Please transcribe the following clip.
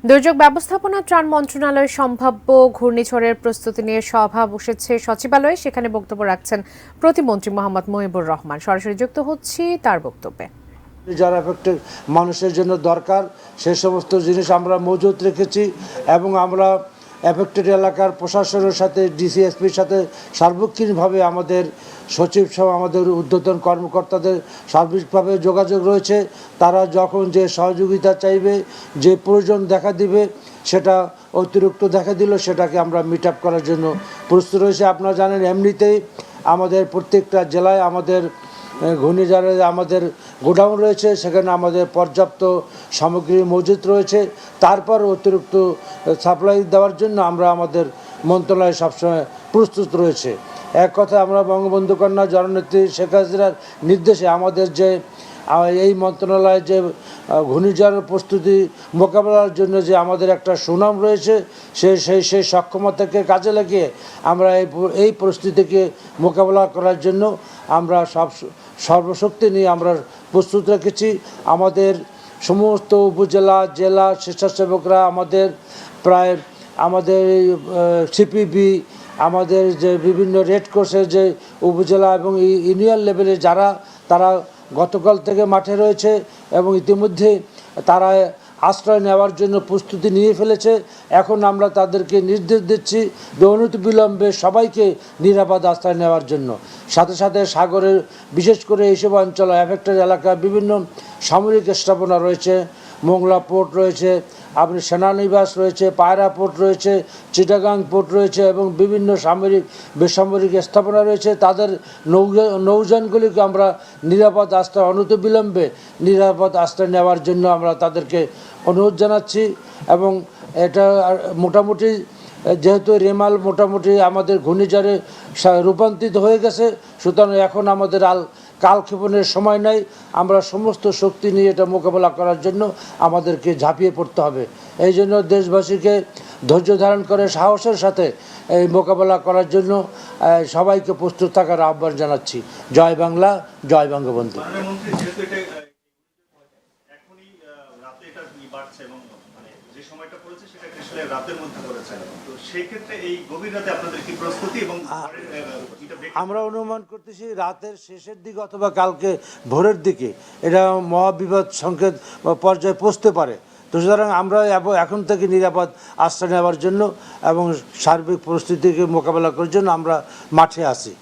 দুর্যোগ ব্যবস্থাপনা ত্রাণ মন্ত্রণালয়ের সম্ভাব্য ঘূর্ণিঝড়ের প্রস্তুতি নিয়ে সভা বসেছে সচিবালয়ে। সেখানে বক্তব্য রাখছেন প্রতিমন্ত্রী মোহাম্মদ মহিবুর রহমান। সরাসরি যুক্ত হচ্ছি তার বক্তব্যে। যারা এফেক্টেড মানুষের জন্য দরকার সেই সমস্ত জিনিস আমরা মজুত রেখেছি এবং আমরা এফেক্টেড এলাকার প্রশাসনের সাথে ডিসিএসপির সাথে সার্বক্ষণিকভাবে আমাদের সচিব সহ আমাদের ঊর্ধ্বতন কর্মকর্তাদের সার্বিকভাবে যোগাযোগ রয়েছে। তারা যখন যে সহযোগিতা চাইবে, যে প্রয়োজন দেখা দিবে, সেটা অতিরিক্ত দেখা দিল সেটাকে আমরা মিট আপ করার জন্য প্রস্তুত রয়েছে। আপনারা জানেন এমনিতেই আমাদের প্রত্যেকটা জেলায় আমাদের ঘূর্ণিঝড়ে আমাদের গোডাউন রয়েছে, সেখানে আমাদের পর্যাপ্ত সামগ্রী মজুত রয়েছে। তারপর অতিরিক্ত সাপ্লাই দেওয়ার জন্য আমরা আমাদের মন্ত্রণালয় সবসময় প্রস্তুত রয়েছে। এক কথা আমরা বঙ্গবন্ধু কন্যা জননেত্রী শেখ হাসিনার নির্দেশে আমাদের যে এই মন্ত্রণালয়ে যে ঘূর্ণিঝড়ের প্রস্তুতি মোকাবেলার জন্য যে আমাদের একটা সুনাম রয়েছে, সেই সক্ষমতাকে কাজে লাগিয়ে আমরা এই পরিস্থিতিকে মোকাবেলা করার জন্য আমরা সর্বশক্তি নিয়ে আমরা প্রস্তুত রেখেছি। আমাদের সমস্ত উপজেলা জেলা স্বেচ্ছাসেবকরা আমাদের সিপিবি, আমাদের যে বিভিন্ন রেড ক্রসের যে উপজেলা এবং ইউনিয়ন লেভেলে তারা গতকাল থেকে মাঠে রয়েছে এবং ইতিমধ্যে তারা আশ্রয় নেওয়ার জন্য প্রস্তুতি নিয়ে ফেলেছে। এখন আমরা তাদেরকে নির্দেশ দিচ্ছি যে অনতিবিলম্বে সবাইকে নিরাপদ আশ্রয় নেওয়ার জন্য। সাথে সাথে সাগরের বিশেষ করে এইসব অঞ্চলে এফেক্টেড এলাকায় বিভিন্ন সামরিক স্থাপনা রয়েছে, মোংলা পোর্ট রয়েছে, আপনি সেনানিবাস রয়েছে, পায়রা পোর্ট রয়েছে, চিটাগাং পোর্ট রয়েছে এবং বিভিন্ন বেসামরিক স্থাপনা রয়েছে। তাদের নৌযানগুলিকে আমরা নিরাপদ আশ্রয় অনতিবিলম্বে নিরাপদ আশ্রয় নেওয়ার জন্য আমরা তাদেরকে অনুরোধ জানাচ্ছি। এবং এটা মোটামুটি যেহেতু রেমাল মোটামুটি আমাদের ঘূর্ণিঝড়ে রূপান্তরিত হয়ে গেছে, সুতরাং এখন আমাদের কালক্ষেপণের সময় নাই। আমরা সমস্ত শক্তি নিয়ে এটা মোকাবেলা করার জন্য আমাদেরকে ঝাঁপিয়ে পড়তে হবে। এই জন্য দেশবাসীকে ধৈর্য ধারণ করে সাহসের সাথে এই মোকাবেলা করার জন্য সবাইকে প্রস্তুত থাকার আহ্বান জানাচ্ছি। জয় বাংলা, জয় বঙ্গবন্ধু। আমরা অনুমান করতেছি রাতের শেষের দিকে অথবা কালকে ভোরের দিকে এটা মহাবিপদ সংকেত পর্যায়ে পৌঁছতে পারে। তো সুতরাং আমরা এখন থেকে নিরাপদ আশ্রয় নেওয়ার জন্য এবং সার্বিক পরিস্থিতিকে মোকাবেলা করার জন্য আমরা মাঠে আছি।